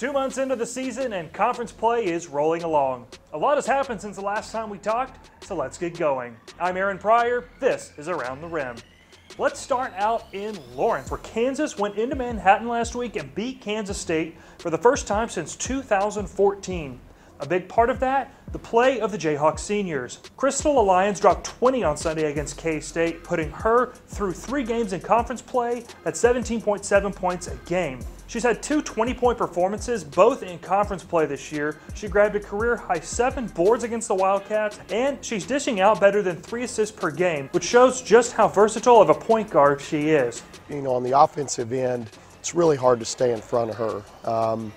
2 months into the season and conference play is rolling along. A lot has happened since the last time we talked, so let's get going. I'm Aaron Pryor, this is Around the Rim. Let's start out in Lawrence, where Kansas went into Manhattan last week and beat Kansas State for the first time since 2014. A big part of that, the play of the Jayhawks seniors. Christalah Lyons dropped 20 on Sunday against K-State, putting her through 3 games in conference play at 17.7 points a game. She's had 2 20-point performances, both in conference play this year. She grabbed a career-high 7 boards against the Wildcats, and she's dishing out better than 3 assists per game, which shows just how versatile of a point guard she is. You know, on the offensive end, it's really hard to stay in front of her.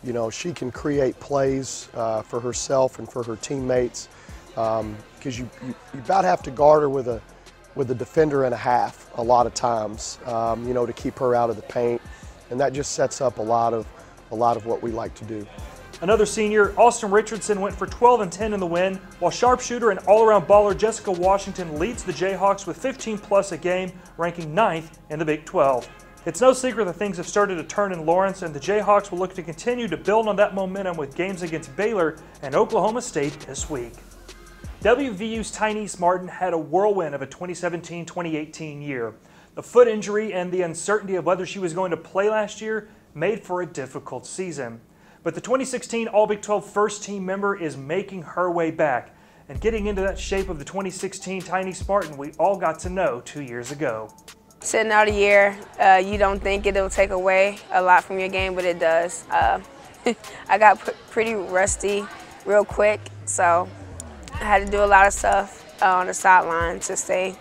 You know, she can create plays for herself and for her teammates because you about have to guard her with a defender and a half a lot of times, you know, to keep her out of the paint. And that just sets up a lot of what we like to do. Another senior, Austin Richardson, went for 12 and 10 in the win, while sharpshooter and all-around baller Jessica Washington leads the Jayhawks with 15 plus a game, ranking 9th in the Big 12. It's no secret that things have started to turn in Lawrence, and the Jayhawks will look to continue to build on that momentum with games against Baylor and Oklahoma State this week. WVU's Tynice Martin had a whirlwind of a 2017-2018 year. The foot injury and the uncertainty of whether she was going to play last year made for a difficult season. But the 2016 All-Big 12 first-team member is making her way back and getting into that shape of the 2016 Tynice Martin we all got to know 2 years ago. Sitting out a year, you don't think it'll take away a lot from your game, but it does. I got pretty rusty real quick, so I had to do a lot of stuff on the sideline to stay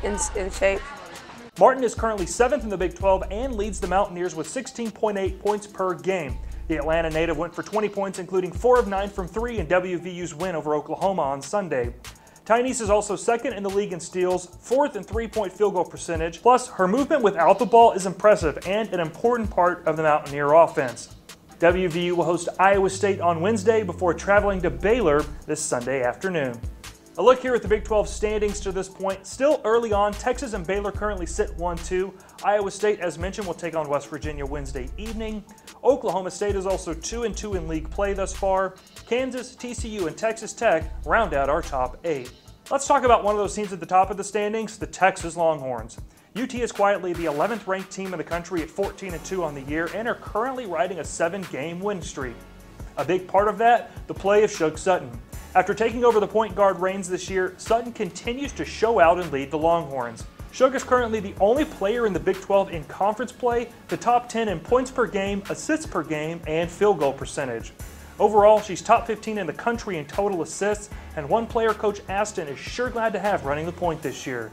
in shape. Martin is currently 7th in the Big 12 and leads the Mountaineers with 16.8 points per game. The Atlanta native went for 20 points, including 4 of 9 from 3 in WVU's win over Oklahoma on Sunday. Tynice is also 2nd in the league in steals, 4th in 3-point field goal percentage, plus her movement without the ball is impressive and an important part of the Mountaineer offense. WVU will host Iowa State on Wednesday before traveling to Baylor this Sunday afternoon. A look here at the Big 12 standings to this point. Still early on, Texas and Baylor currently sit 1-2. Iowa State, as mentioned, will take on West Virginia Wednesday evening. Oklahoma State is also 2-2 in league play thus far. Kansas, TCU, and Texas Tech round out our top 8. Let's talk about one of those teams at the top of the standings, the Texas Longhorns. UT is quietly the 11th ranked team in the country at 14-2 on the year and are currently riding a 7-game win streak. A big part of that, the play of Sug Sutton. After taking over the point guard reins this year, Sutton continues to show out and lead the Longhorns. Sug is currently the only player in the Big 12 in conference play to top 10 in points per game, assists per game, and field goal percentage. Overall, she's top 15 in the country in total assists, and one player Coach Aston is sure glad to have running the point this year.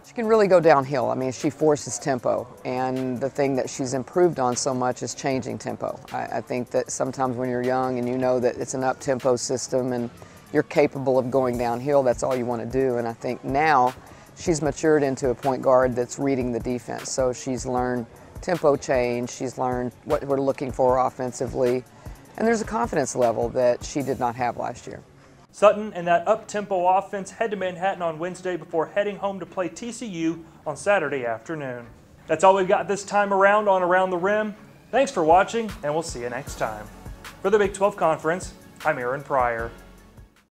She can really go downhill. I mean, she forces tempo, and the thing that she's improved on so much is changing tempo. I think that sometimes when you're young and you know that it's an up-tempo system and you're capable of going downhill, that's all you want to do. And I think now she's matured into a point guard that's reading the defense. So she's learned tempo change, she's learned what we're looking for offensively, and there's a confidence level that she did not have last year. Sutton and that up-tempo offense head to Manhattan on Wednesday before heading home to play TCU on Saturday afternoon. That's all we've got this time around on Around the Rim. Thanks for watching, and we'll see you next time. For the Big 12 Conference, I'm Aaron Pryor.